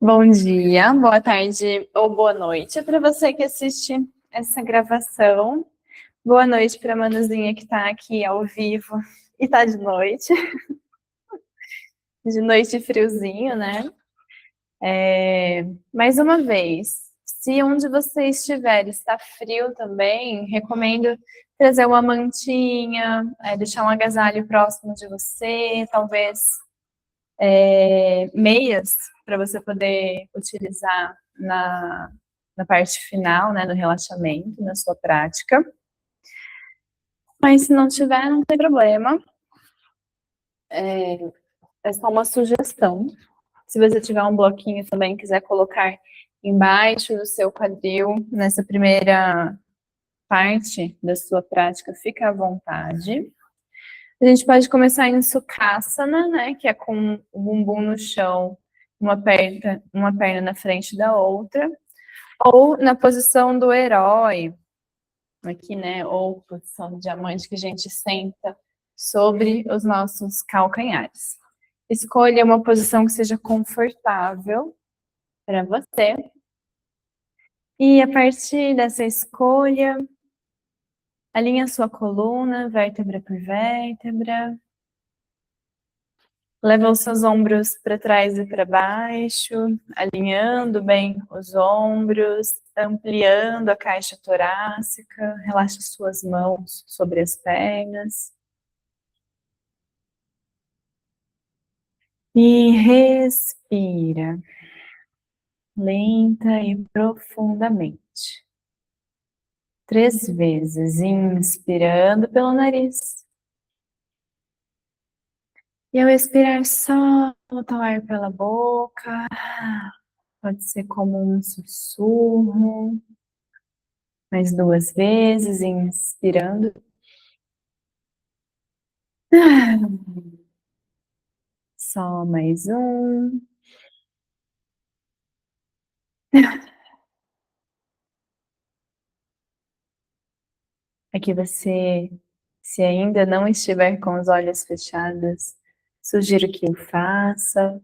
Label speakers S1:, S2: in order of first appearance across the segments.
S1: Bom dia, boa tarde ou boa noite para você que assiste essa gravação. Boa noite para a Manuzinha que está aqui ao vivo e está de noite friozinho, né? Mais uma vez, se onde você estiver está frio também, recomendo trazer uma mantinha, deixar um agasalho próximo de você, talvez meias para você poder utilizar na parte final, né, do relaxamento, na sua prática. Mas se não tiver, não tem problema. É só uma sugestão. Se você tiver um bloquinho também, quiser colocar embaixo do seu quadril, nessa primeira parte da sua prática, fica à vontade. A gente pode começar em Sukhasana, né, que é com o bumbum no chão, uma perna na frente da outra, ou na posição do herói, aqui, né, ou posição do diamante, que a gente senta sobre os nossos calcanhares. Escolha uma posição que seja confortável para você. E a partir dessa escolha, alinha a sua coluna, vértebra por vértebra. Leva os seus ombros para trás e para baixo, alinhando bem os ombros, ampliando a caixa torácica. Relaxa suas mãos sobre as pernas. E respira, lenta e profundamente. 3 vezes, inspirando pelo nariz. E ao expirar, solta o ar pela boca. Pode ser como um sussurro. Mais 2 vezes, inspirando. Só mais um. Aqui você, se ainda não estiver com os olhos fechados, sugiro que o faça.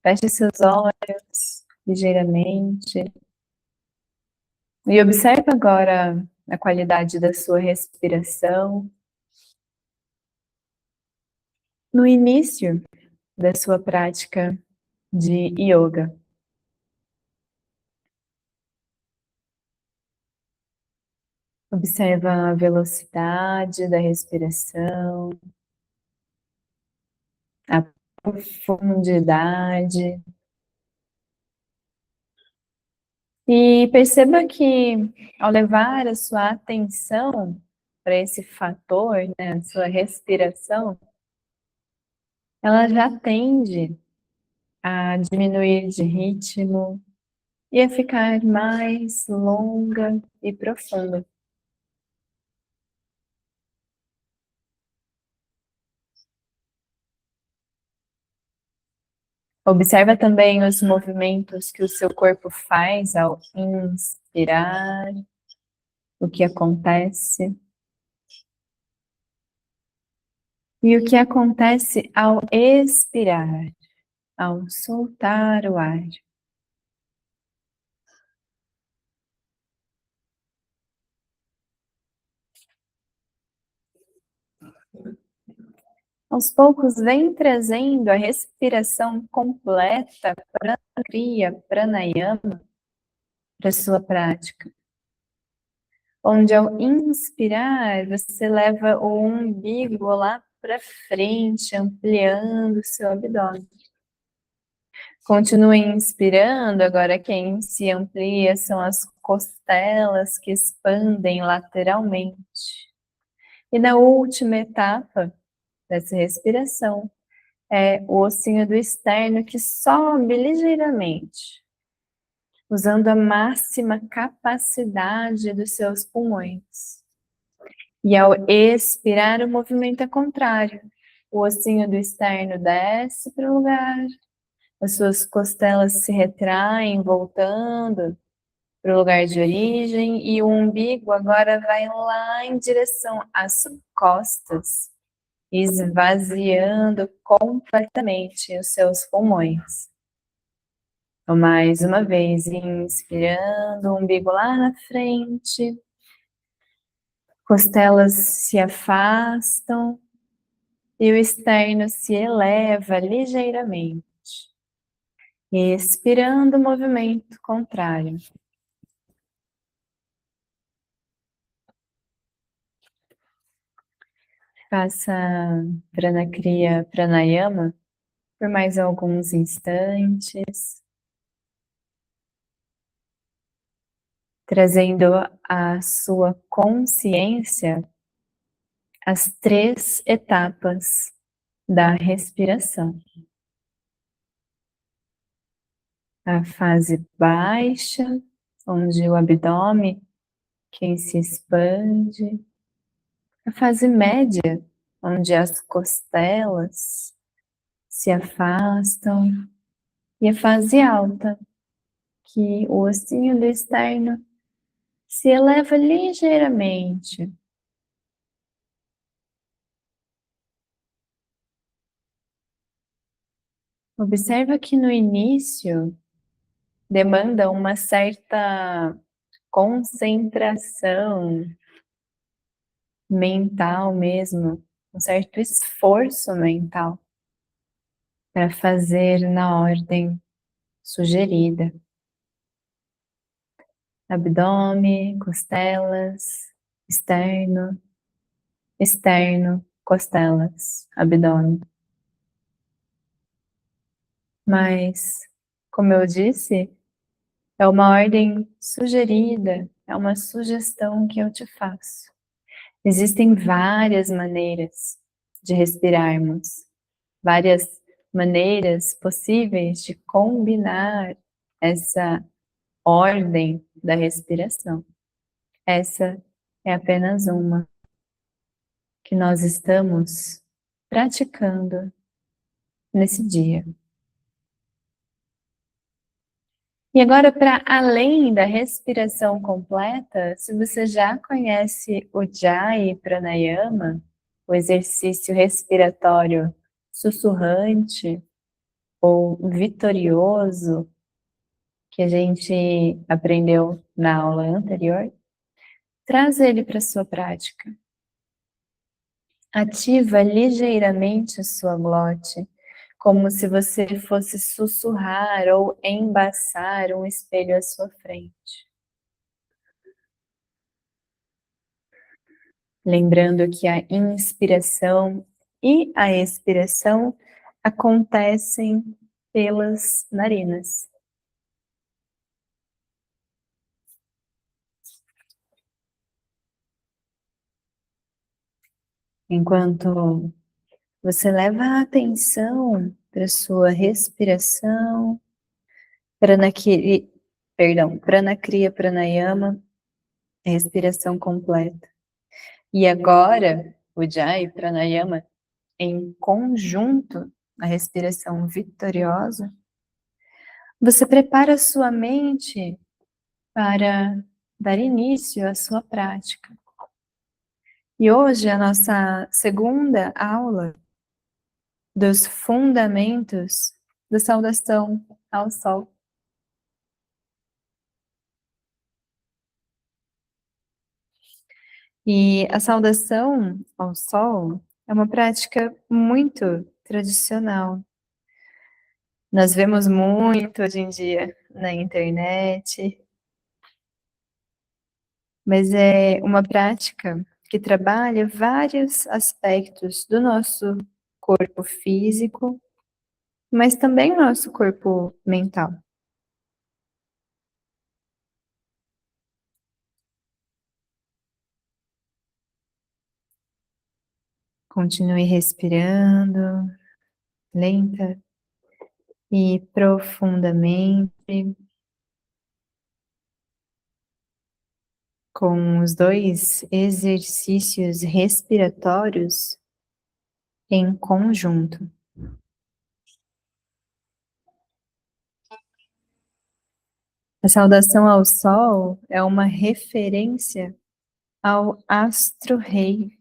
S1: Feche seus olhos ligeiramente. E observe agora a qualidade da sua respiração. No início da sua prática de yoga. Observa a velocidade da respiração, a profundidade. E perceba que ao levar a sua atenção para esse fator, né, a sua respiração, ela já tende a diminuir de ritmo e a ficar mais longa e profunda. Observa também os movimentos que o seu corpo faz ao inspirar, o que acontece. E o que acontece ao expirar, ao soltar o ar. Aos poucos, vem trazendo a respiração completa para a Kriya Pranayama para a sua prática. Onde ao inspirar, você leva o umbigo lá para frente, ampliando o seu abdômen. Continue inspirando, agora quem se amplia são as costelas que expandem lateralmente. E na última etapa dessa respiração, é o ossinho do externo que sobe ligeiramente, usando a máxima capacidade dos seus pulmões. E ao expirar, o movimento é contrário. O ossinho do externo desce para o lugar, as suas costelas se retraem, voltando para o lugar de origem, e o umbigo agora vai lá em direção às costas, esvaziando completamente os seus pulmões. Então, mais uma vez, inspirando, o umbigo lá na frente, costelas se afastam e o externo se eleva ligeiramente. Expirando, movimento contrário. Faça Pranakriya Pranayama por mais alguns instantes, trazendo a sua consciência às 3 etapas da respiração. A fase baixa, onde o abdômen que se expande. A fase média, onde as costelas se afastam. E a fase alta, que o ossinho do externo se eleva ligeiramente. Observa que no início demanda uma certa concentração mental mesmo, um certo esforço mental para fazer na ordem sugerida. Abdômen, costelas, externo, externo, costelas, abdômen. Mas, como eu disse, é uma ordem sugerida, é uma sugestão que eu te faço. Existem várias maneiras de respirarmos, várias maneiras possíveis de combinar essa ordem da respiração. Essa é apenas uma que nós estamos praticando nesse dia. E agora, para além da respiração completa, se você já conhece o Ujjayi Pranayama, o exercício respiratório sussurrante ou vitorioso que a gente aprendeu na aula anterior, traz ele para a sua prática. Ativa ligeiramente a sua glote, como se você fosse sussurrar ou embaçar um espelho à sua frente. Lembrando que a inspiração e a expiração acontecem pelas narinas. Enquanto você leva a atenção para a sua respiração, Pranakriya Pranayama, respiração completa. E agora, Ujjayi Pranayama, em conjunto, a respiração vitoriosa, você prepara a sua mente para dar início à sua prática. E hoje a nossa segunda aula dos fundamentos da saudação ao Sol. E a saudação ao Sol é uma prática muito tradicional. Nós vemos muito hoje em dia na internet, mas é uma prática que trabalha vários aspectos do nosso corpo físico, mas também o nosso corpo mental. Continue respirando lenta e profundamente, com os 2 exercícios respiratórios em conjunto. A saudação ao Sol é uma referência ao astro-rei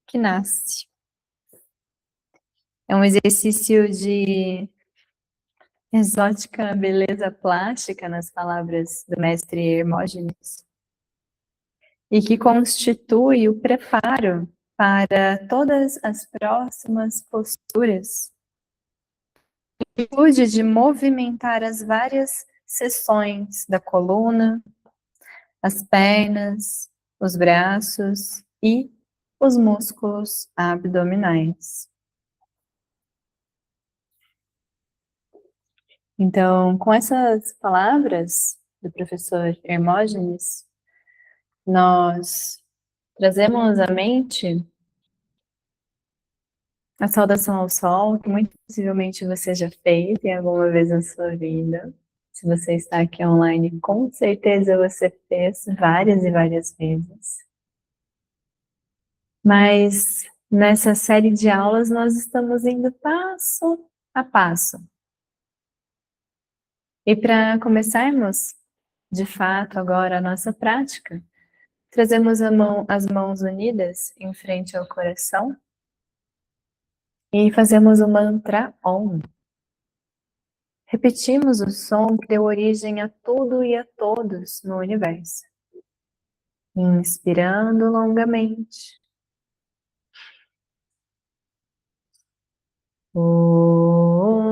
S1: que nasce. É um exercício de exótica beleza plástica nas palavras do mestre Hermógenes, e que constitui o preparo para todas as próximas posturas. A atitude de movimentar as várias seções da coluna, as pernas, os braços e os músculos abdominais. Então, com essas palavras do professor Hermógenes, nós trazemos à mente a saudação ao sol, que muito possivelmente você já fez em alguma vez na sua vida. Se você está aqui online, com certeza você fez várias e várias vezes. Mas nessa série de aulas nós estamos indo passo a passo. E para começarmos, de fato, agora a nossa prática, trazemos as mãos unidas em frente ao coração e fazemos o mantra Om. Repetimos o som que deu origem a tudo e a todos no universo. Inspirando longamente. Om.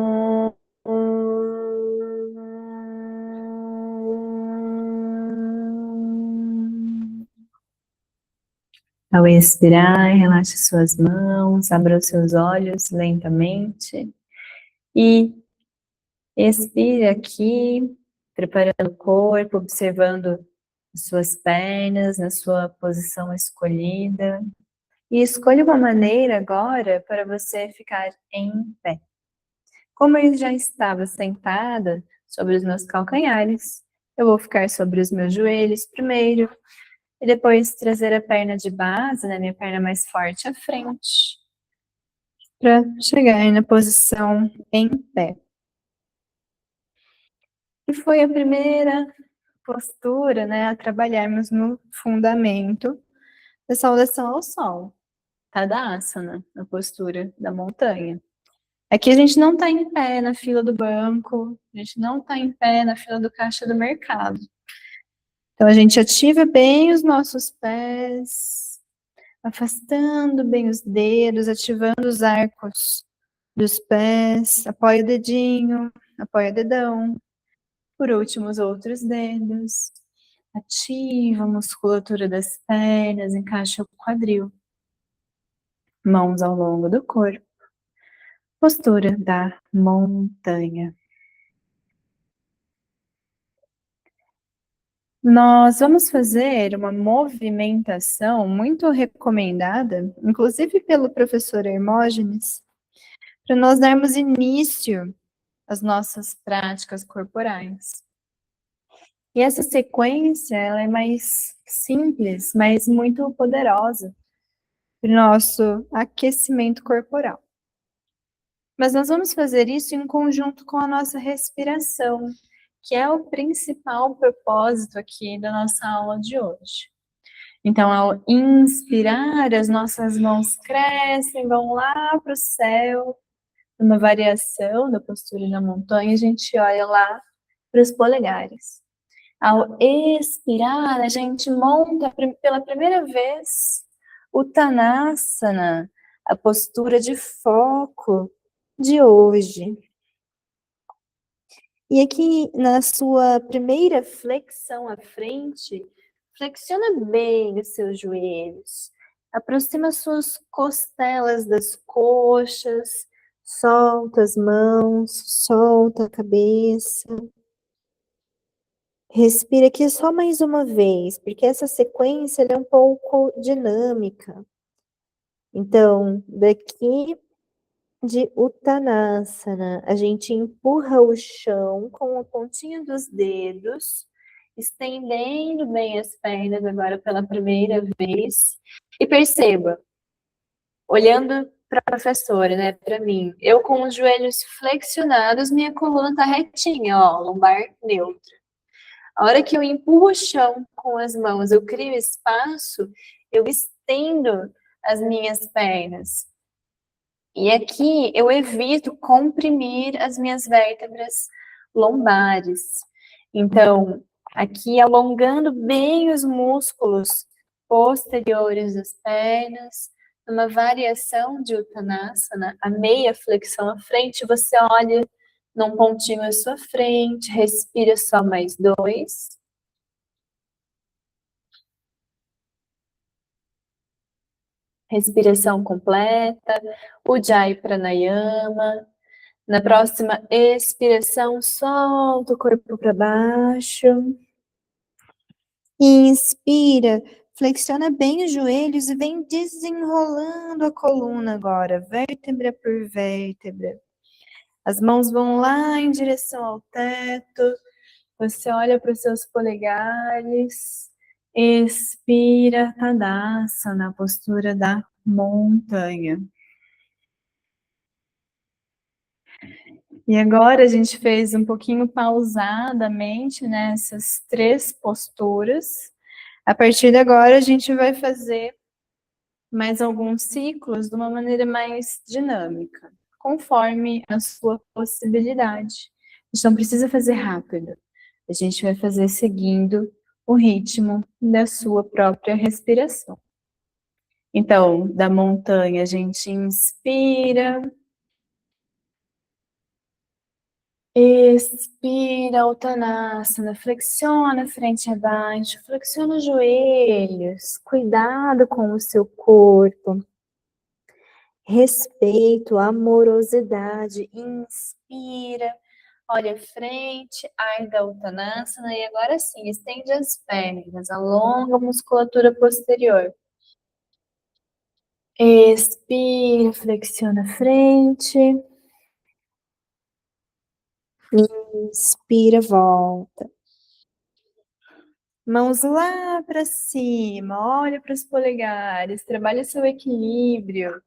S1: Ao expirar, relaxe suas mãos, abra os seus olhos lentamente e expire aqui, preparando o corpo, observando as suas pernas na sua posição escolhida. E escolha uma maneira agora para você ficar em pé. Como eu já estava sentada sobre os meus calcanhares, eu vou ficar sobre os meus joelhos primeiro, e depois trazer a perna de base, né, minha perna mais forte à frente, para chegar na posição em pé. E foi a primeira postura, né, a trabalharmos no fundamento da saudação ao sol, Tadasana, a postura da montanha. Aqui a gente não está em pé na fila do banco, a gente não está em pé na fila do caixa do mercado. Então a gente ativa bem os nossos pés, afastando bem os dedos, ativando os arcos dos pés, apoia o dedinho, apoia o dedão, por último os outros dedos, ativa a musculatura das pernas, encaixa o quadril, mãos ao longo do corpo, postura da montanha. Nós vamos fazer uma movimentação muito recomendada, inclusive pelo professor Hermógenes, para nós darmos início às nossas práticas corporais. E essa sequência, ela é mais simples, mas muito poderosa para o nosso aquecimento corporal. Mas nós vamos fazer isso em conjunto com a nossa respiração, que é o principal propósito aqui da nossa aula de hoje. Então, ao inspirar, as nossas mãos crescem, vão lá para o céu, numa variação da postura da montanha, a gente olha lá para os polegares. Ao expirar, a gente monta pela primeira vez o Uttanasana, a postura de foco de hoje. E aqui na sua primeira flexão à frente, flexiona bem os seus joelhos, aproxima suas costelas das coxas, solta as mãos, solta a cabeça. Respira aqui só mais uma vez, porque essa sequência é um pouco dinâmica. Então, daqui de Uttanasana, a gente empurra o chão com a pontinha dos dedos, estendendo bem as pernas agora pela primeira vez. E perceba, olhando para a professora, né, para mim, eu com os joelhos flexionados, minha coluna tá retinha, ó, lombar neutra. A hora que eu empurro o chão com as mãos, eu crio espaço, eu estendo as minhas pernas. E aqui eu evito comprimir as minhas vértebras lombares. Então, aqui alongando bem os músculos posteriores das pernas, numa variação de Uttanasana, a meia flexão à frente, você olha num pontinho à sua frente, respira só mais 2. Respiração completa, Ujjayi Pranayama. Na próxima expiração, solta o corpo para baixo. Inspira, flexiona bem os joelhos e vem desenrolando a coluna agora, vértebra por vértebra. As mãos vão lá em direção ao teto. Você olha para os seus polegares. Expira, Tadasana, na postura da montanha. E agora a gente fez um pouquinho pausadamente, né, essas 3 posturas. A partir de agora a gente vai fazer mais alguns ciclos de uma maneira mais dinâmica, conforme a sua possibilidade. A gente não precisa fazer rápido. A gente vai fazer seguindo o ritmo da sua própria respiração. Então, da montanha a gente inspira. Expira, Uttanasana, flexiona frente a baixo, flexiona os joelhos, cuidado com o seu corpo, respeito, amorosidade, inspira, olha frente, Ardha Uttanasana, e agora sim, estende as pernas, alonga a musculatura posterior. Expira, flexiona a frente. Inspira, volta. Mãos lá para cima, olha para os polegares, trabalha seu equilíbrio.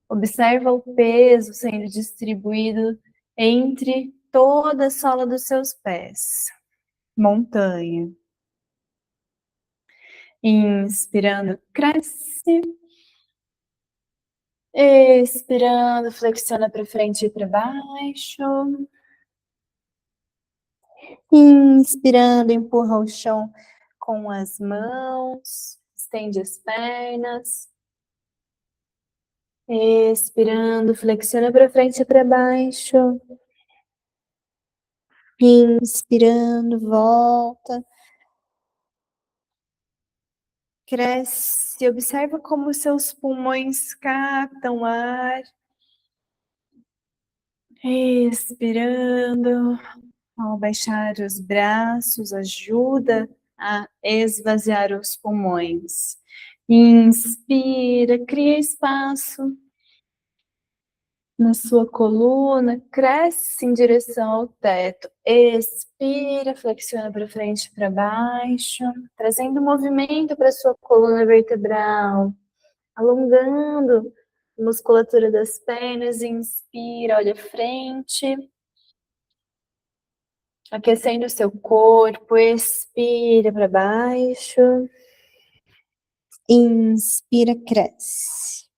S1: Observa o peso sendo distribuído entre toda a sola dos seus pés. Montanha. Inspirando, cresce. Expirando, flexiona para frente e para baixo. Inspirando, empurra o chão com as mãos, estende as pernas. Expirando, flexiona para frente e para baixo. Inspirando, volta. Cresce, observa como os seus pulmões captam ar. Expirando, ao baixar os braços, ajuda a esvaziar os pulmões. Inspira, cria espaço na sua coluna, cresce em direção ao teto. Expira, flexiona para frente e para baixo, trazendo movimento para sua coluna vertebral, alongando a musculatura das pernas. Inspira, olha frente, aquecendo o seu corpo. Expira para baixo. Inspira, cresce.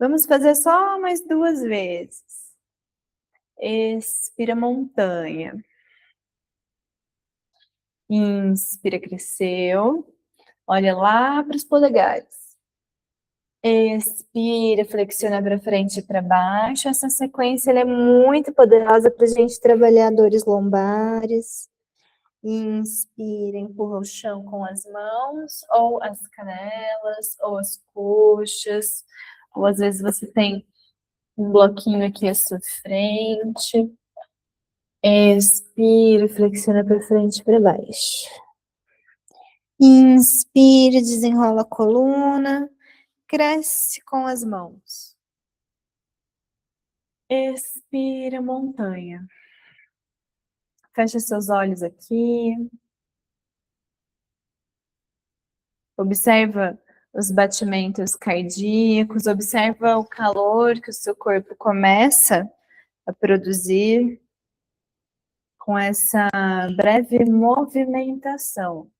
S1: Vamos fazer só mais 2 vezes. Expira, montanha. Inspira, cresceu. Olha lá para os polegares. Expira, flexiona para frente e para baixo. Essa sequência ela é muito poderosa para a gente trabalhar dores lombares. Inspira, empurra o chão com as mãos, ou as canelas, ou as coxas, ou às vezes você tem um bloquinho aqui à sua frente. Expira, flexiona para frente e para baixo. Inspira, desenrola a coluna, cresce com as mãos. Expira, montanha. Fecha seus olhos aqui. Observa os batimentos cardíacos, observa o calor que o seu corpo começa a produzir com essa breve movimentação.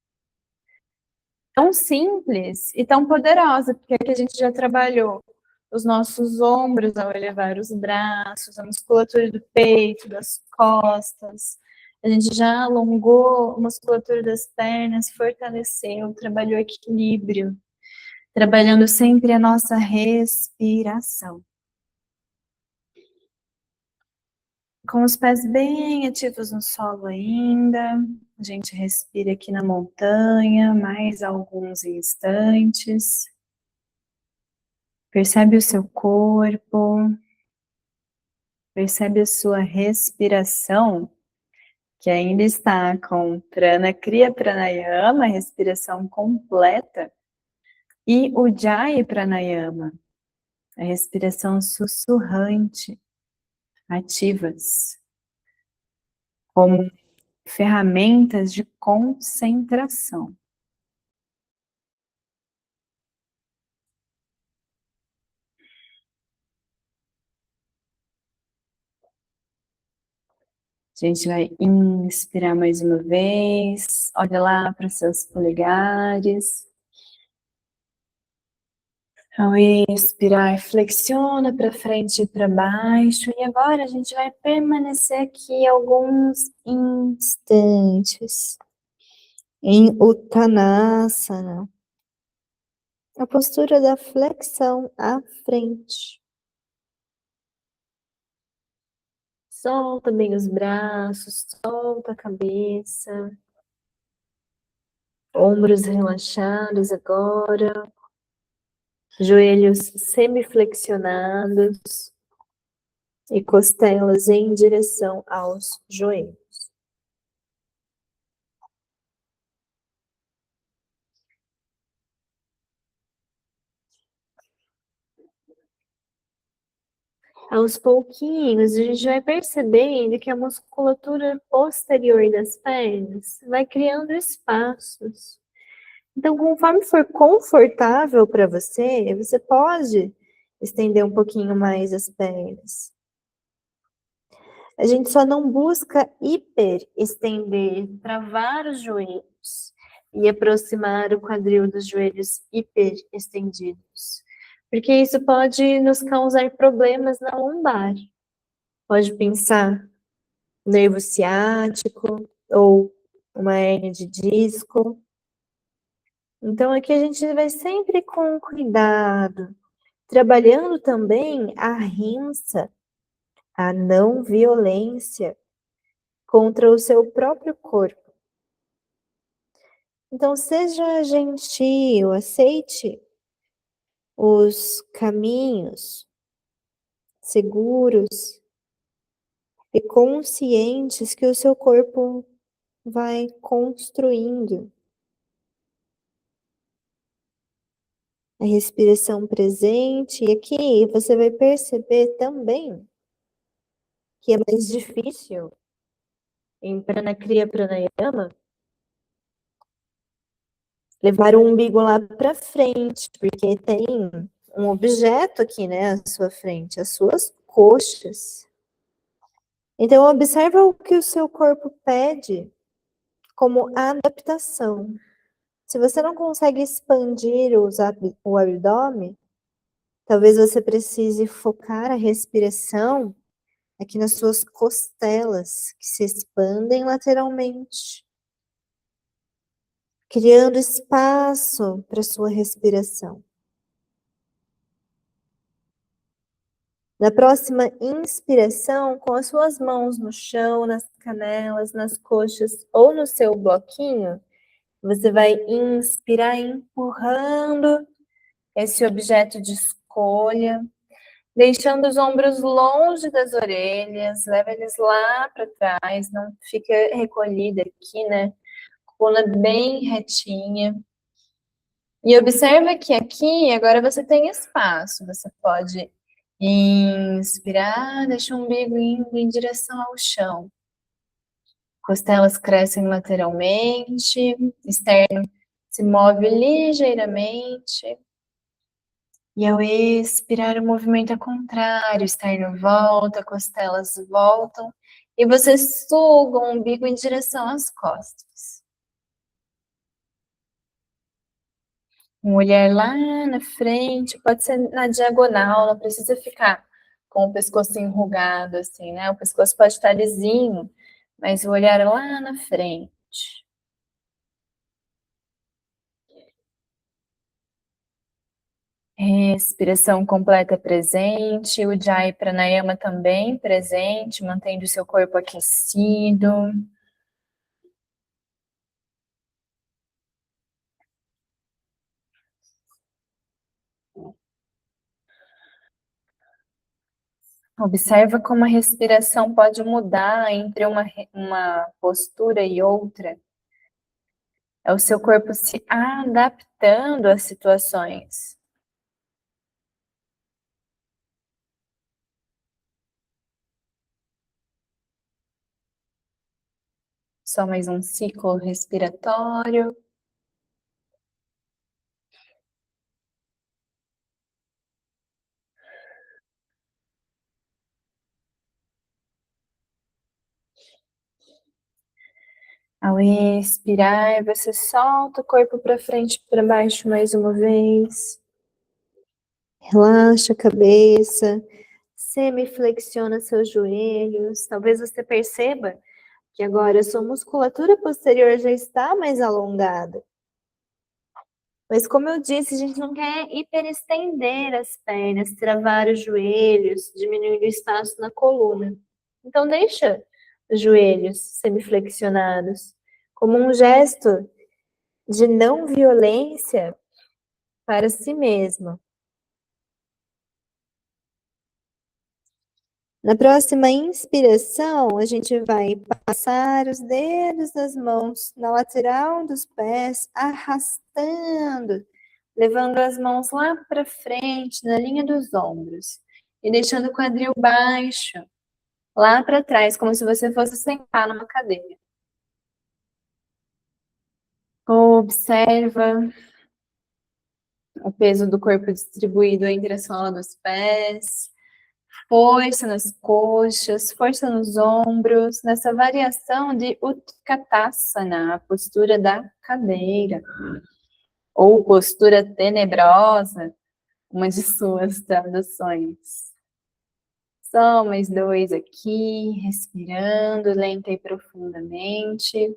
S1: Tão simples e tão poderosa, porque aqui a gente já trabalhou os nossos ombros ao elevar os braços, a musculatura do peito, das costas. A gente já alongou a musculatura das pernas, fortaleceu, trabalhou equilíbrio, trabalhando sempre a nossa respiração. Com os pés bem ativos no solo ainda, a gente respira aqui na montanha, mais alguns instantes. Percebe o seu corpo, percebe a sua respiração, que ainda está com Prana Kriya Pranayama, respiração completa, e Ujjayi Pranayama, a respiração sussurrante, ativas, como ferramentas de concentração. A gente vai inspirar mais uma vez, olha lá para os seus polegares. Ao expirar, flexiona para frente e para baixo. E agora a gente vai permanecer aqui alguns instantes em Uttanasana, a postura da flexão à frente. Solta bem os braços, solta a cabeça. Ombros relaxados agora. Joelhos semiflexionados e costelas em direção aos joelhos. Aos pouquinhos, a gente vai percebendo que a musculatura posterior das pernas vai criando espaços. Então, conforme for confortável para você, você pode estender um pouquinho mais as pernas. A gente só não busca hiper estender, travar os joelhos e aproximar o quadril dos joelhos hiper estendidos. Porque isso pode nos causar problemas na lombar. Pode pensar nervo ciático ou uma hérnia de disco. Então aqui a gente vai sempre com cuidado, trabalhando também a rinça, a não violência contra o seu próprio corpo. Então seja gentil, aceite os caminhos seguros e conscientes que o seu corpo vai construindo. A respiração presente, e aqui você vai perceber também que é mais difícil em Prana Kriya Pranayama levar o umbigo lá para frente, porque tem um objeto aqui, né, à sua frente, as suas coxas. Então, observa o que o seu corpo pede como adaptação. Se você não consegue expandir o abdômen, talvez você precise focar a respiração aqui nas suas costelas, que se expandem lateralmente, criando espaço para sua respiração. Na próxima inspiração, com as suas mãos no chão, nas canelas, nas coxas ou no seu bloquinho, você vai inspirar empurrando esse objeto de escolha, deixando os ombros longe das orelhas, leva eles lá para trás, não fica recolhida aqui, né? Coluna bem retinha. E observa que aqui agora você tem espaço, você pode inspirar, deixa o umbigo indo em direção ao chão. Costelas crescem lateralmente, externo se move ligeiramente. E ao expirar, o movimento é contrário, externo volta, costelas voltam. E você suga o umbigo em direção às costas. Um olhar lá na frente, pode ser na diagonal, não precisa ficar com o pescoço enrugado, assim, né? O pescoço pode estar lisinho, mas o olhar lá na frente. Respiração completa presente, o Ujjayi Pranayama também presente, mantendo o seu corpo aquecido. Observa como a respiração pode mudar entre uma postura e outra. É o seu corpo se adaptando às situações. Só mais um ciclo respiratório. Ao expirar, você solta o corpo para frente e para baixo mais uma vez. Relaxa a cabeça, semiflexiona seus joelhos. Talvez você perceba que agora a sua musculatura posterior já está mais alongada. Mas como eu disse, a gente não quer hiperestender as pernas, travar os joelhos, diminuir o espaço na coluna. Então deixa os joelhos semiflexionados, como um gesto de não violência para si mesmo. Na próxima inspiração, a gente vai passar os dedos das mãos na lateral dos pés, arrastando, levando as mãos lá para frente, na linha dos ombros, e deixando o quadril baixo, lá para trás, como se você fosse sentar numa cadeira. Observa o peso do corpo distribuído entre a sola dos pés, força nas coxas, força nos ombros, nessa variação de Utkatasana, a postura da cadeira, ou postura tenebrosa, uma de suas traduções. Só mais dois aqui, respirando lenta e profundamente.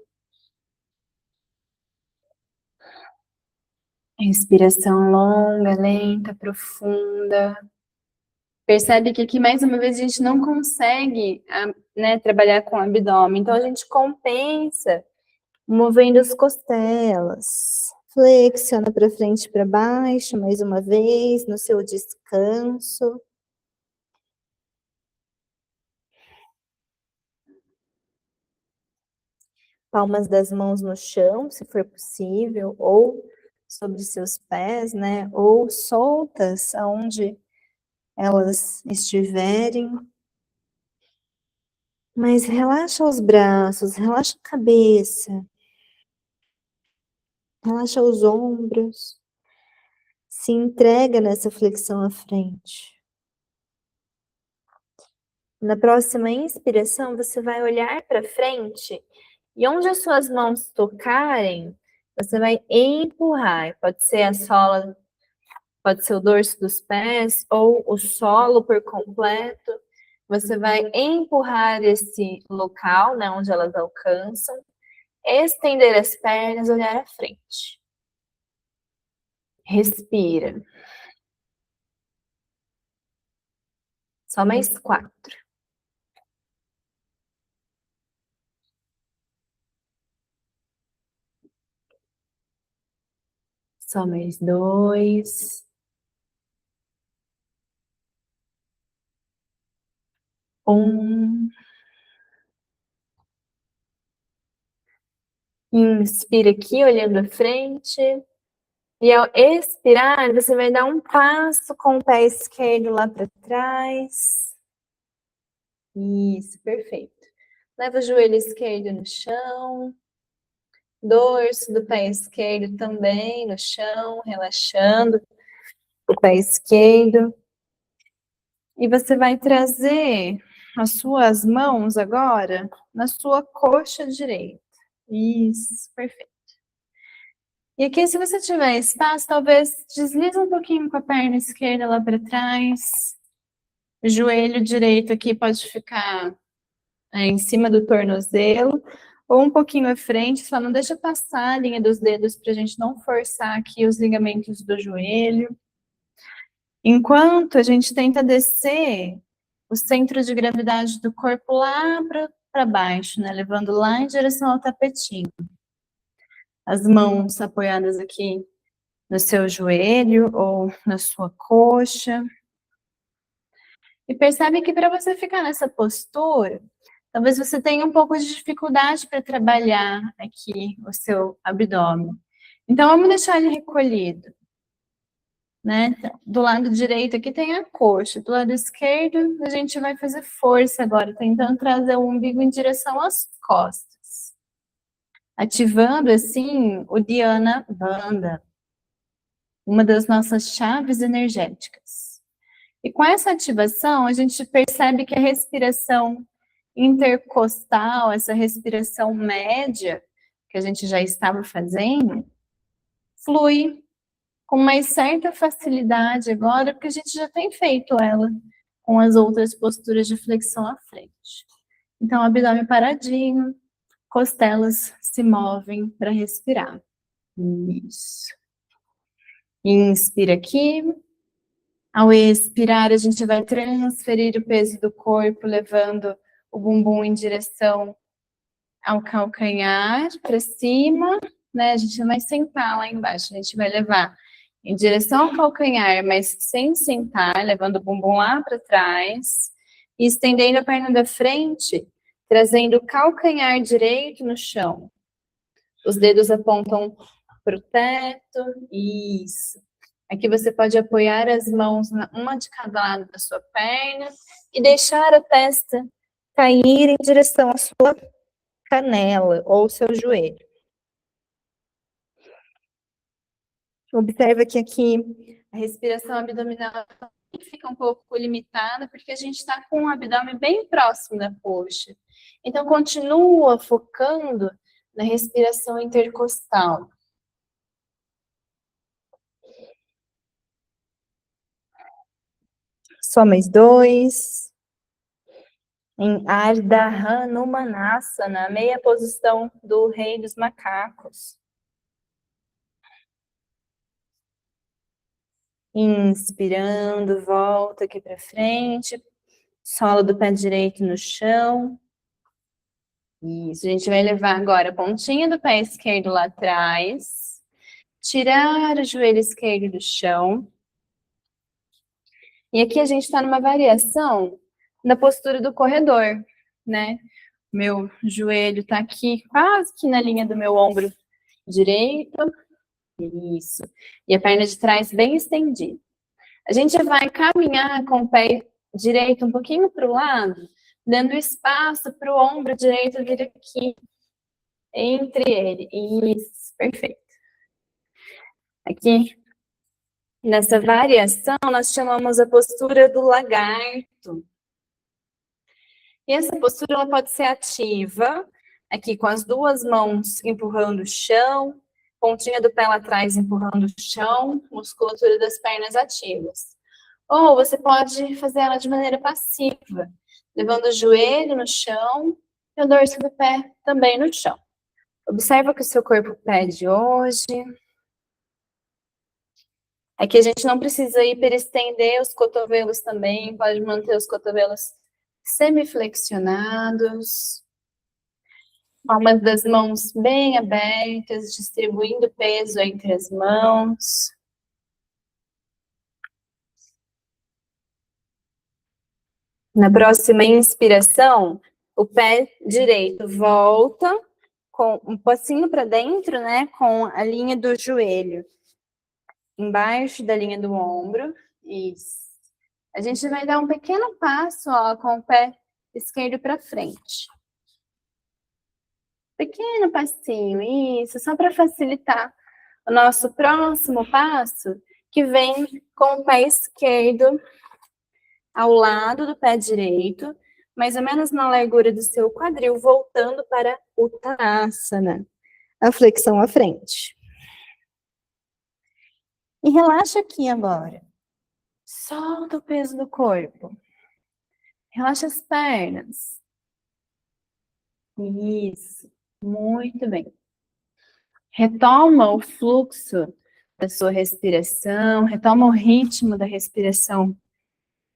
S1: Respiração longa, lenta, profunda. Percebe que aqui, mais uma vez, a gente não consegue, né, trabalhar com o abdômen. Então, a gente compensa movendo as costelas. Flexiona para frente e para baixo, mais uma vez, no seu descanso. Palmas das mãos no chão, se for possível, ou sobre seus pés, né? Ou soltas, aonde elas estiverem. Mas relaxa os braços, relaxa a cabeça, relaxa os ombros. Se entrega nessa flexão à frente. Na próxima inspiração, você vai olhar para frente e onde as suas mãos tocarem, você vai empurrar. Pode ser a sola, pode ser o dorso dos pés ou o solo por completo. Você vai empurrar esse local, né, onde elas alcançam, estender as pernas, olhar à frente. Respira. Só mais 4. Só mais 2. 1. Inspira aqui, olhando à frente. E ao expirar, você vai dar um passo com o pé esquerdo lá para trás. Isso, perfeito. Leva o joelho esquerdo no chão. Dorso do pé esquerdo também no chão, relaxando o pé esquerdo. E você vai trazer as suas mãos agora na sua coxa direita. Isso, perfeito. E aqui, se você tiver espaço, talvez desliza um pouquinho com a perna esquerda lá para trás. O joelho direito aqui pode ficar em cima do tornozelo, ou um pouquinho à frente, só não deixa passar a linha dos dedos para a gente não forçar aqui os ligamentos do joelho. Enquanto a gente tenta descer o centro de gravidade do corpo lá para baixo, né? Levando lá em direção ao tapetinho. As mãos apoiadas aqui no seu joelho ou na sua coxa. E percebe que para você ficar nessa postura, talvez você tenha um pouco de dificuldade para trabalhar aqui o seu abdômen. Então, vamos deixar ele recolhido. Né? Do lado direito aqui tem a coxa, do lado esquerdo a gente vai fazer força agora, tentando trazer o umbigo em direção às costas. Ativando assim o Dhyana Bandha, uma das nossas chaves energéticas. E com essa ativação a gente percebe que a respiração intercostal, essa respiração média que a gente já estava fazendo, flui com mais certa facilidade agora, porque a gente já tem feito ela com as outras posturas de flexão à frente. Então, abdômen paradinho, costelas se movem para respirar. Isso. Inspira aqui. Ao expirar, a gente vai transferir o peso do corpo, levando o bumbum em direção ao calcanhar, para cima, né? A gente não vai sentar lá embaixo, a gente vai levar em direção ao calcanhar, mas sem sentar, levando o bumbum lá para trás, e estendendo a perna da frente, trazendo o calcanhar direito no chão. Os dedos apontam para o teto, isso. Aqui você pode apoiar as mãos, uma de cada lado da sua perna, e deixar a testa cair em direção à sua canela, ou seu joelho. Observa que aqui a respiração abdominal fica um pouco limitada, porque a gente está com o abdômen bem próximo da coxa. Então, continua focando na respiração intercostal. Só mais 2. Em Ardha Hanumanasana, meia posição do rei dos macacos. Inspirando, volta aqui para frente, sola do pé direito no chão. Isso, a gente vai levar agora a pontinha do pé esquerdo lá atrás, tirar o joelho esquerdo do chão. E aqui a gente está numa variação na postura do corredor, né? Meu joelho está aqui, quase que na linha do meu ombro direito. Isso. E a perna de trás bem estendida. A gente vai caminhar com o pé direito um pouquinho para o lado, dando espaço para o ombro direito vir aqui, entre ele. Isso, perfeito. Aqui, nessa variação, nós chamamos a postura do lagarto. E essa postura ela pode ser ativa, aqui com as duas mãos empurrando o chão, pontinha do pé lá atrás empurrando o chão, musculatura das pernas ativas. Ou você pode fazer ela de maneira passiva, levando o joelho no chão e o dorso do pé também no chão. Observa o que o seu corpo pede hoje. Aqui a gente não precisa hiperestender os cotovelos também, pode manter os cotovelos semiflexionados. Palmas das mãos bem abertas, distribuindo peso entre as mãos. Na próxima inspiração, o pé direito volta com um passinho para dentro, né, com a linha do joelho embaixo da linha do ombro. Isso. A gente vai dar um pequeno passo, ó, com o pé esquerdo para frente. Pequeno passinho, isso, só para facilitar o nosso próximo passo, que vem com o pé esquerdo ao lado do pé direito, mais ou menos na largura do seu quadril, voltando para Uttanasana, a flexão à frente. E relaxa aqui agora. Solta o peso do corpo. Relaxa as pernas. Isso. Muito bem. Retoma o fluxo da sua respiração, retoma o ritmo da respiração,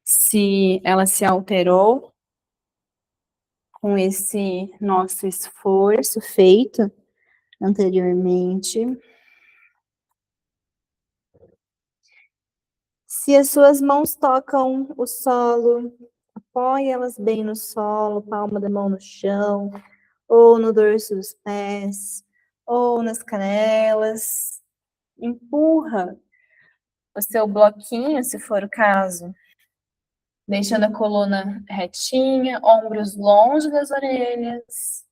S1: se ela se alterou com esse nosso esforço feito anteriormente. Se as suas mãos tocam o solo, apoie elas bem no solo, palma da mão no chão, ou no dorso dos pés, ou nas canelas. Empurra o seu bloquinho, se for o caso, deixando a coluna retinha, ombros longe das orelhas.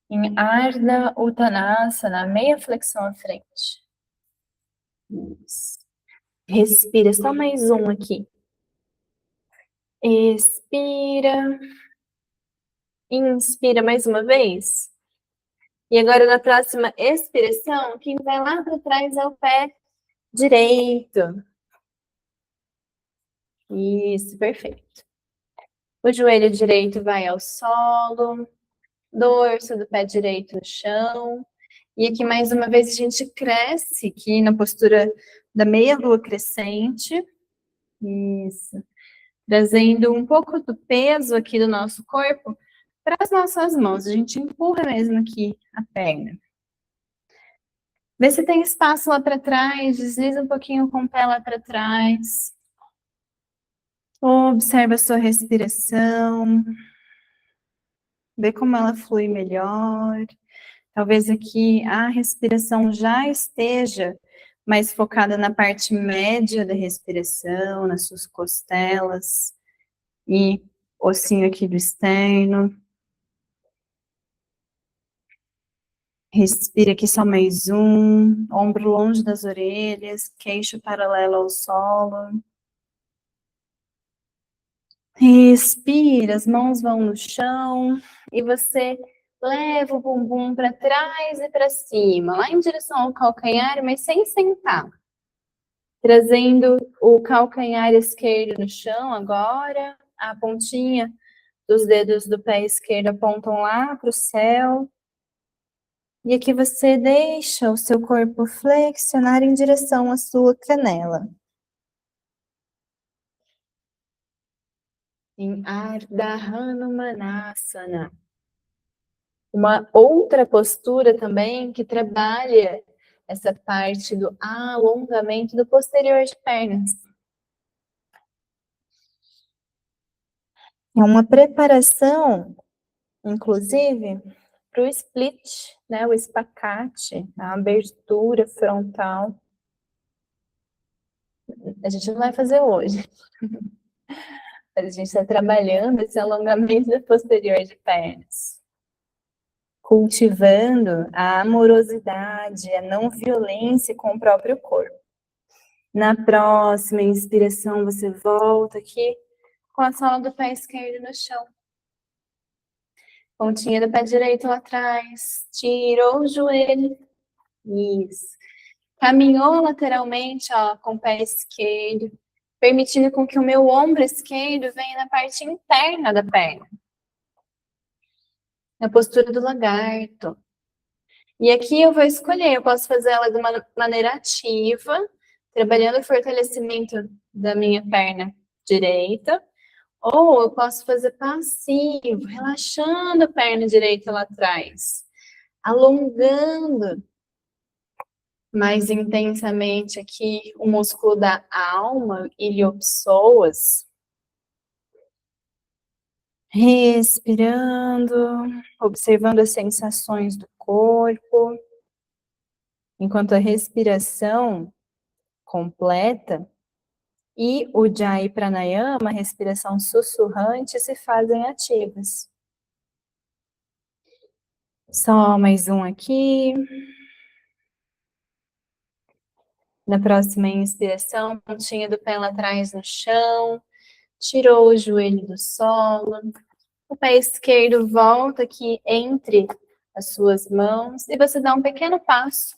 S1: Em Ardha Uttanasana, meia flexão à frente. Isso. Respira, só mais um aqui. Expira. Inspira mais uma vez. E agora na próxima expiração, quem vai lá para trás é o pé direito. Isso, perfeito. O joelho direito vai ao solo, dorso do pé direito no chão. E aqui mais uma vez a gente cresce aqui na postura da meia lua crescente. Isso. Trazendo um pouco do peso aqui do nosso corpo para as nossas mãos. A gente empurra mesmo aqui a perna. Vê se tem espaço lá para trás, desliza um pouquinho com o pé lá para trás. Observa a sua respiração. Vê como ela flui melhor. Talvez aqui a respiração já esteja mais focada na parte média da respiração, nas suas costelas e ossinho aqui do externo. Respira aqui só mais um, ombro longe das orelhas, queixo paralelo ao solo. Respira, as mãos vão no chão e você leva o bumbum para trás e para cima, lá em direção ao calcanhar, mas sem sentar. Trazendo o calcanhar esquerdo no chão agora, a pontinha dos dedos do pé esquerdo apontam lá para o céu. E aqui você deixa o seu corpo flexionar em direção à sua canela. Em Ardha Hanumanasana. Uma outra postura também que trabalha essa parte do alongamento do posterior de pernas. É uma preparação, inclusive, para o split, né, o espacate, a abertura frontal. A gente não vai fazer hoje. Mas a gente está trabalhando esse alongamento do posterior de pernas. Cultivando a amorosidade, a não violência com o próprio corpo. Na próxima inspiração, você volta aqui com a sola do pé esquerdo no chão. Pontinha do pé direito lá atrás. Tirou o joelho. Isso. Caminhou lateralmente, ó, com o pé esquerdo, permitindo com que o meu ombro esquerdo venha na parte interna da perna. Na postura do lagarto. E aqui eu vou escolher, eu posso fazer ela de uma maneira ativa, trabalhando o fortalecimento da minha perna direita, ou eu posso fazer passivo, relaxando a perna direita lá atrás, alongando mais intensamente aqui o músculo da alma, iliopsoas. Respirando, observando as sensações do corpo. Enquanto a respiração completa e o Ujjayi Pranayama, a respiração sussurrante, se fazem ativas. Só mais um aqui. Na próxima inspiração, pontinha do pé lá atrás no chão, tirou o joelho do solo, o pé esquerdo volta aqui entre as suas mãos e você dá um pequeno passo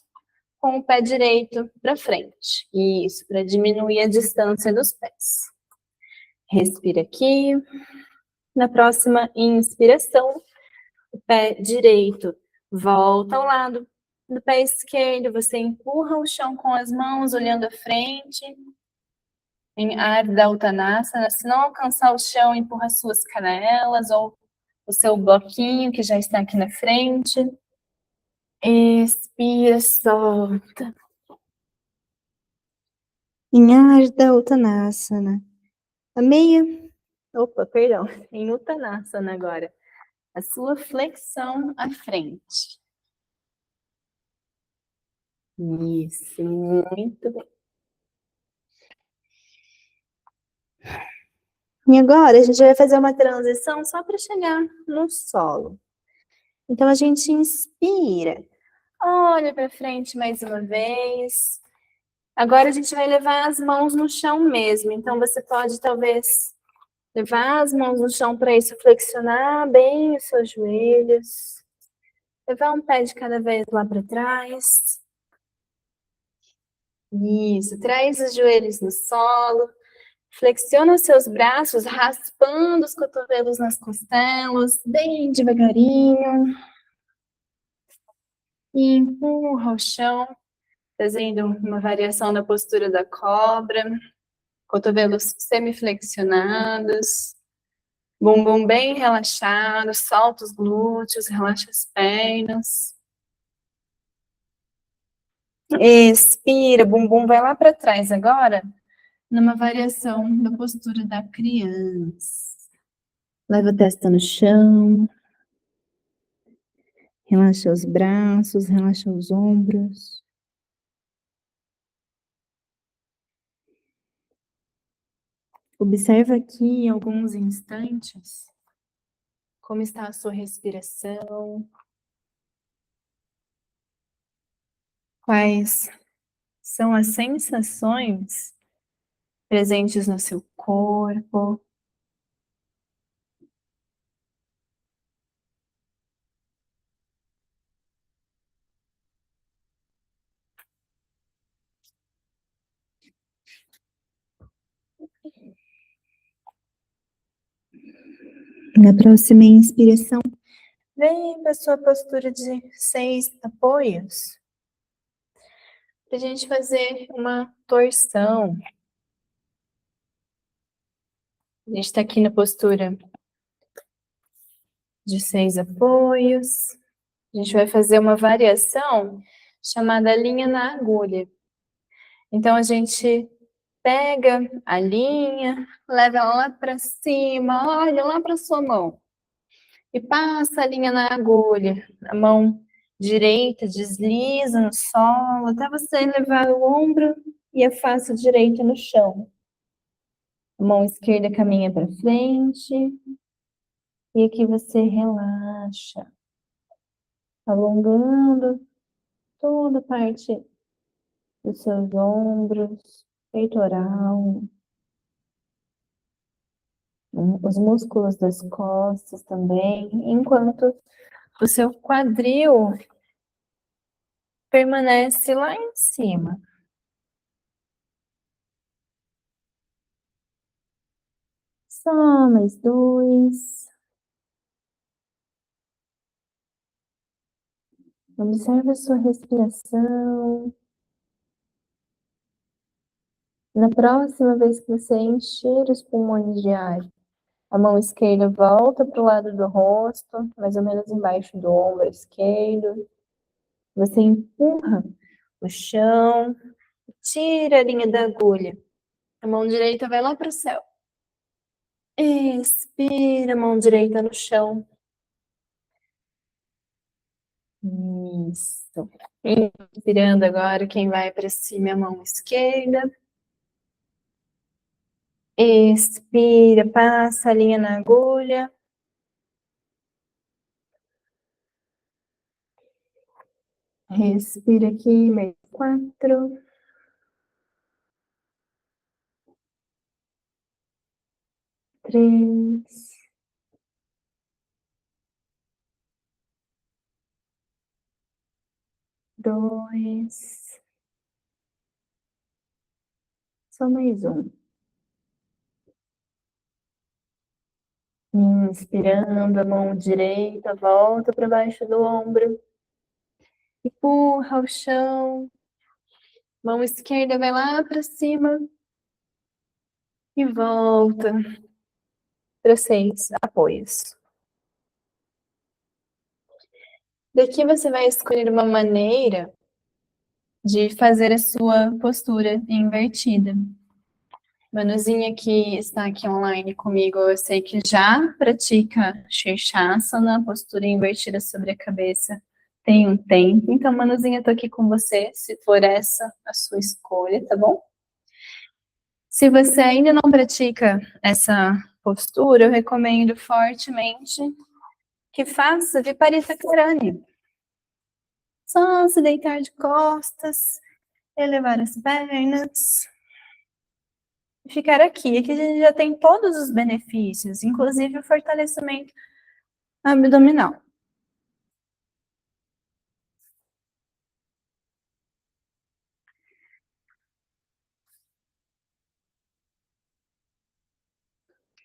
S1: com o pé direito para frente. Isso, para diminuir a distância dos pés. Respira aqui. Na próxima inspiração, o pé direito volta ao lado do pé esquerdo. Você empurra o chão com as mãos, olhando à frente. Em Ardha Uttanasana, se não alcançar o chão, empurra as suas canelas ou o seu bloquinho que já está aqui na frente. Expira, solta. Em Ardha Uttanasana, em Uttanasana agora, a sua flexão à frente. Isso, muito bem. E agora a gente vai fazer uma transição só para chegar no solo. Então a gente inspira, olha para frente mais uma vez. Agora a gente vai levar as mãos no chão mesmo. Então você pode talvez levar as mãos no chão para isso, flexionar bem os seus joelhos. Levar um pé de cada vez lá para trás. Isso, traz os joelhos no solo. Flexiona os seus braços, raspando os cotovelos nas costelas, bem devagarinho. E empurra o chão, fazendo uma variação da postura da cobra. Cotovelos semiflexionados. Bumbum bem relaxado, solta os glúteos, relaxa as pernas. Expira, bumbum vai lá para trás agora, numa variação da postura da criança. Leva a testa no chão. Relaxa os braços, relaxa os ombros. Observa aqui alguns instantes como está a sua respiração. Quais são as sensações presentes no seu corpo. Na próxima inspiração, vem para a sua postura de 6 apoios. Para a gente fazer uma torção. A gente está aqui na postura de 6 apoios. A gente vai fazer uma variação chamada linha na agulha. Então a gente pega a linha, leva ela lá para cima, olha lá para sua mão. E passa a linha na agulha. A mão direita desliza no solo até você levar o ombro e a face direita no chão. A mão esquerda caminha para frente. E aqui você relaxa, alongando toda a parte dos seus ombros, peitoral, os músculos das costas também, enquanto o seu quadril permanece lá em cima. Só mais 2. Observe a sua respiração. Na próxima vez que você encher os pulmões de ar, a mão esquerda volta para o lado do rosto, mais ou menos embaixo do ombro esquerdo. Você empurra o chão, tira a linha da agulha. A mão direita vai lá para o céu. Expira, mão direita no chão. Isso. Inspirando agora, quem vai para cima é a mão esquerda. Expira, passa a linha na agulha. Respira aqui, mais 4. 3. 2. Só mais um. Inspirando, a mão direita volta para baixo do ombro. Empurra o chão. Mão esquerda vai lá para cima. E volta para 6 apoios. Daqui você vai escolher uma maneira de fazer a sua postura invertida. Manuzinha que está aqui online comigo, eu sei que já pratica Shirshasana, postura invertida sobre a cabeça, tem um tempo. Então, Manuzinha, eu tô aqui com você, se for essa a sua escolha, tá bom? Se você ainda não pratica essa postura, eu recomendo fortemente que faça Viparita Karani. Só se deitar de costas, elevar as pernas e ficar aqui. Aqui a gente já tem todos os benefícios, inclusive o fortalecimento abdominal.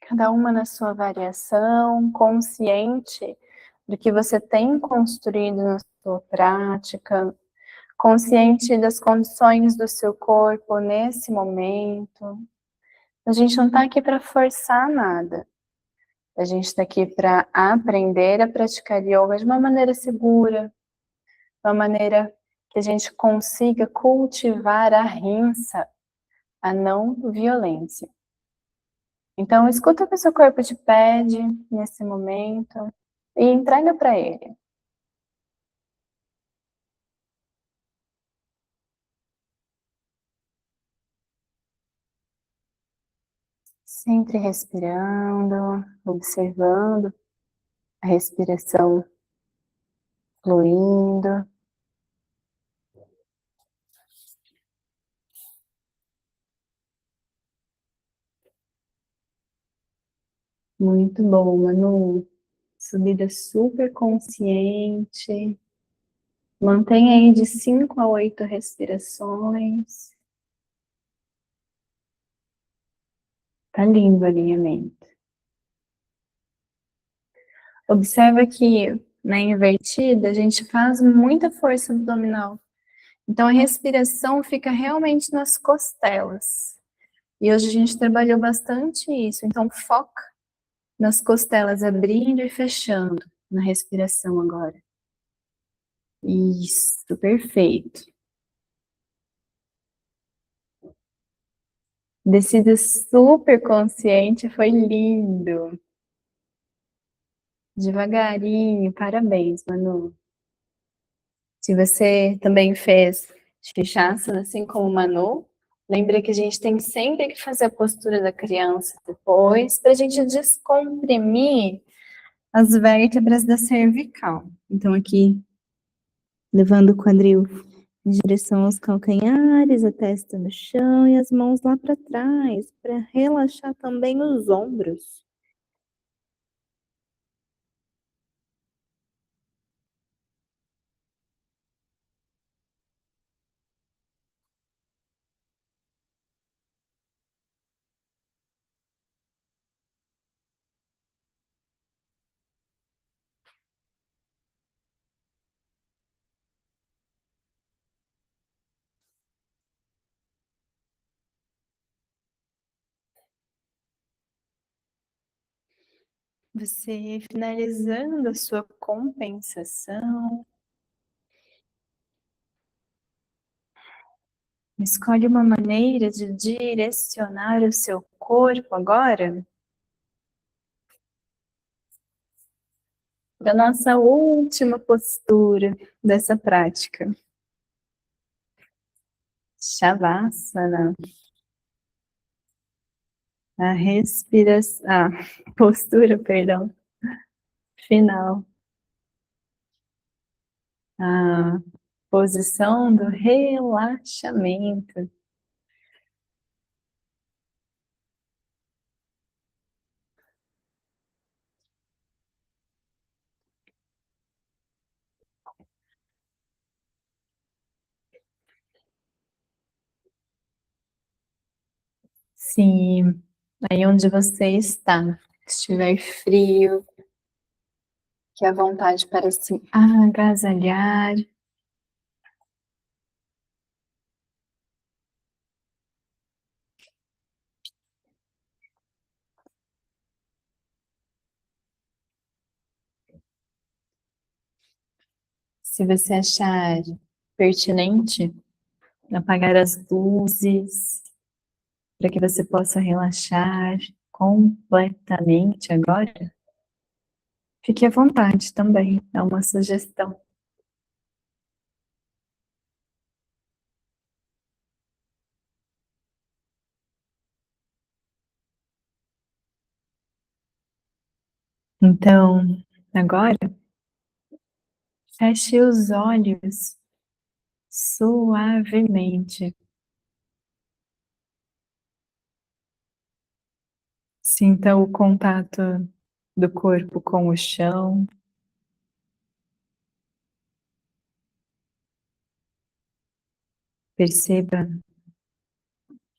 S1: Cada uma na sua variação, consciente do que você tem construído na sua prática, consciente das condições do seu corpo nesse momento. A gente não está aqui para forçar nada. A gente está aqui para aprender a praticar yoga de uma maneira segura, de uma maneira que a gente consiga cultivar a rinça, a não violência. Então, escuta o que o seu corpo te pede nesse momento e entrega para ele. Sempre respirando, observando a respiração fluindo. Muito bom, Manu. Subida super consciente. Mantenha aí de 5 a 8 respirações. Tá lindo o alinhamento. Observa que na invertida a gente faz muita força abdominal. Então a respiração fica realmente nas costelas. E hoje a gente trabalhou bastante isso. Então foca nas costelas abrindo e fechando na respiração agora. Isso, perfeito. Descida super consciente, foi lindo. Devagarinho, parabéns, Manu. Se você também fez Shirshasana, assim como o Manu, lembra que a gente tem sempre que fazer a postura da criança depois, para a gente descomprimir as vértebras da cervical. Então, aqui, levando o quadril em direção aos calcanhares, a testa no chão e as mãos lá para trás, para relaxar também os ombros. Você finalizando a sua compensação, escolhe uma maneira de direcionar o seu corpo agora para a nossa última postura dessa prática. Shavasana. A respiração, postura, perdão, final. A posição do relaxamento. Se aí onde você está estiver frio, que a vontade para se agasalhar, se você achar pertinente, apagar as luzes, para que você possa relaxar completamente agora, fique à vontade também, é uma sugestão. Então, agora, feche os olhos suavemente. Sinta o contato do corpo com o chão. Perceba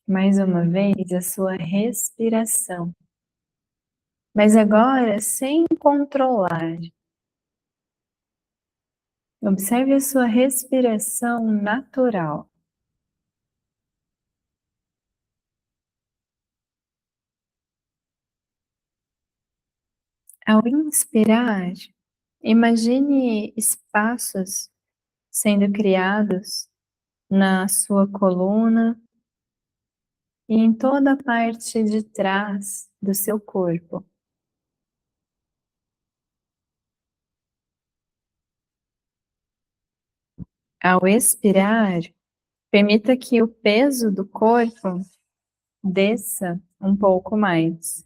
S1: mais uma vez a sua respiração, mas agora sem controlar. Observe a sua respiração natural. Ao inspirar, imagine espaços sendo criados na sua coluna e em toda a parte de trás do seu corpo. Ao expirar, permita que o peso do corpo desça um pouco mais,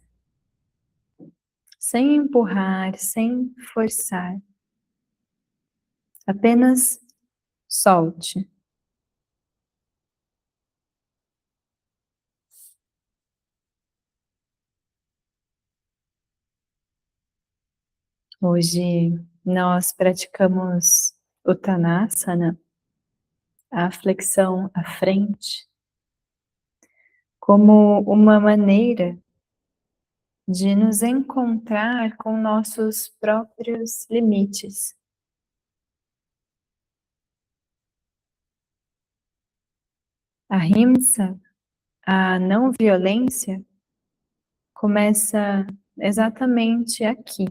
S1: sem empurrar, sem forçar. Apenas solte. Hoje nós praticamos Uttanasana, a flexão à frente, como uma maneira de nos encontrar com nossos próprios limites. A Ahimsa, a não violência, começa exatamente aqui,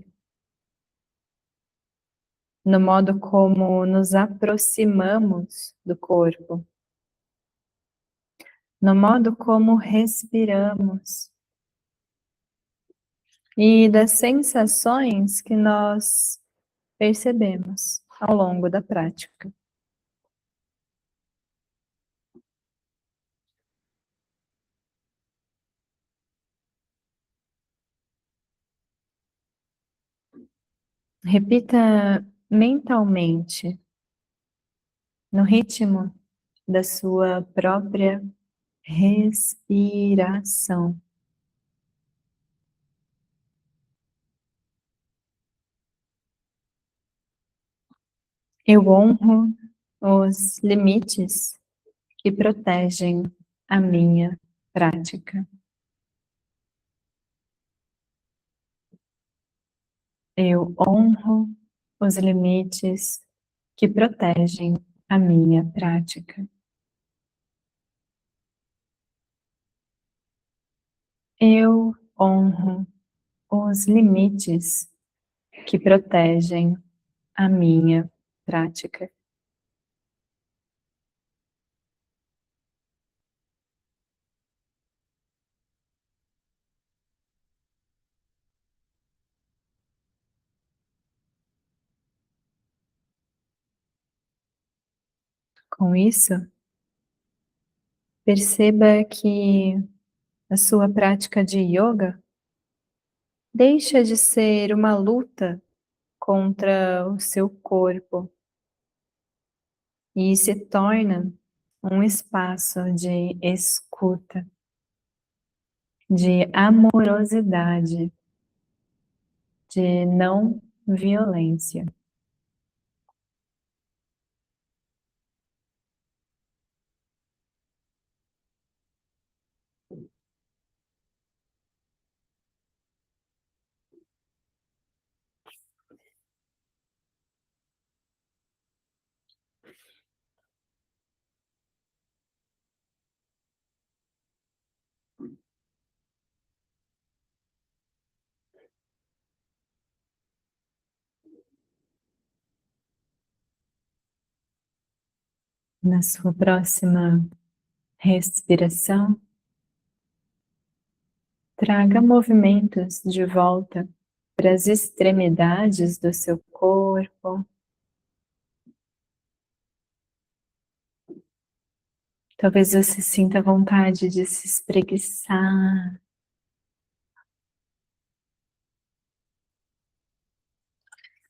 S1: no modo como nos aproximamos do corpo, no modo como respiramos e das sensações que nós percebemos ao longo da prática. Repita mentalmente, no ritmo da sua própria respiração. Eu honro os limites que protegem a minha prática. Eu honro os limites que protegem a minha prática. Eu honro os limites que protegem a minha prática. Com isso, perceba que a sua prática de yoga deixa de ser uma luta contra o seu corpo e se torna um espaço de escuta, de amorosidade, de não violência. Na sua próxima respiração, traga movimentos de volta para as extremidades do seu corpo. Talvez você sinta vontade de se espreguiçar,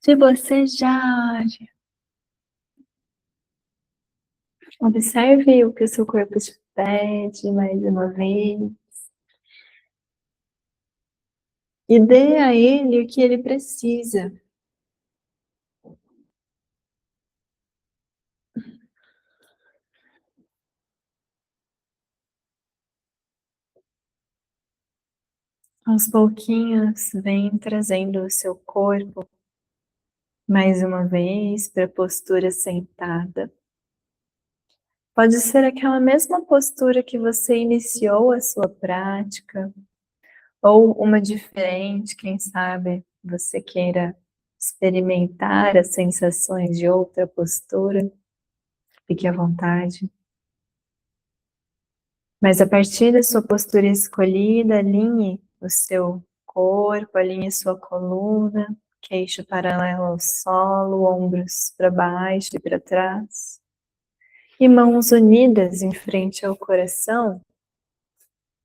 S1: de bocejar. Observe o que o seu corpo te pede mais uma vez. E dê a ele o que ele precisa. Aos pouquinhos, vem trazendo o seu corpo mais uma vez para a postura sentada. Pode ser aquela mesma postura que você iniciou a sua prática, ou uma diferente, quem sabe você queira experimentar as sensações de outra postura. Fique à vontade. Mas a partir da sua postura escolhida, alinhe o seu corpo, alinhe sua coluna, queixo paralelo ao solo, ombros para baixo e para trás. E mãos unidas em frente ao coração,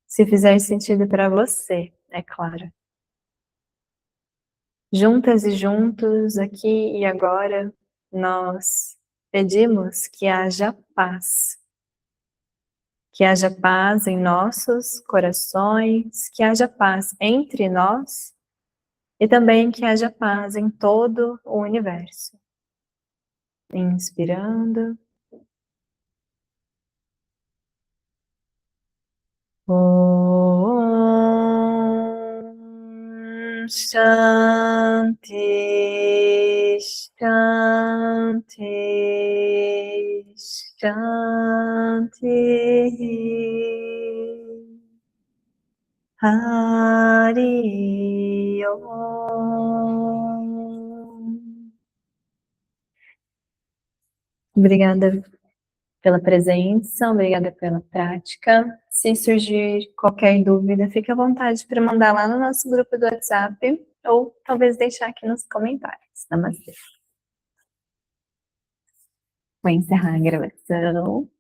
S1: se fizer sentido para você, é claro. Juntas e juntos, aqui e agora, nós pedimos que haja paz. Que haja paz em nossos corações, que haja paz entre nós e também que haja paz em todo o universo. Inspirando. Om Shanti Shanti Shanti. Hari Om. Obrigada pela presença, obrigada pela prática. Se surgir qualquer dúvida, fique à vontade para mandar lá no nosso grupo do WhatsApp ou talvez deixar aqui nos comentários. Namastê. Vou encerrar a gravação.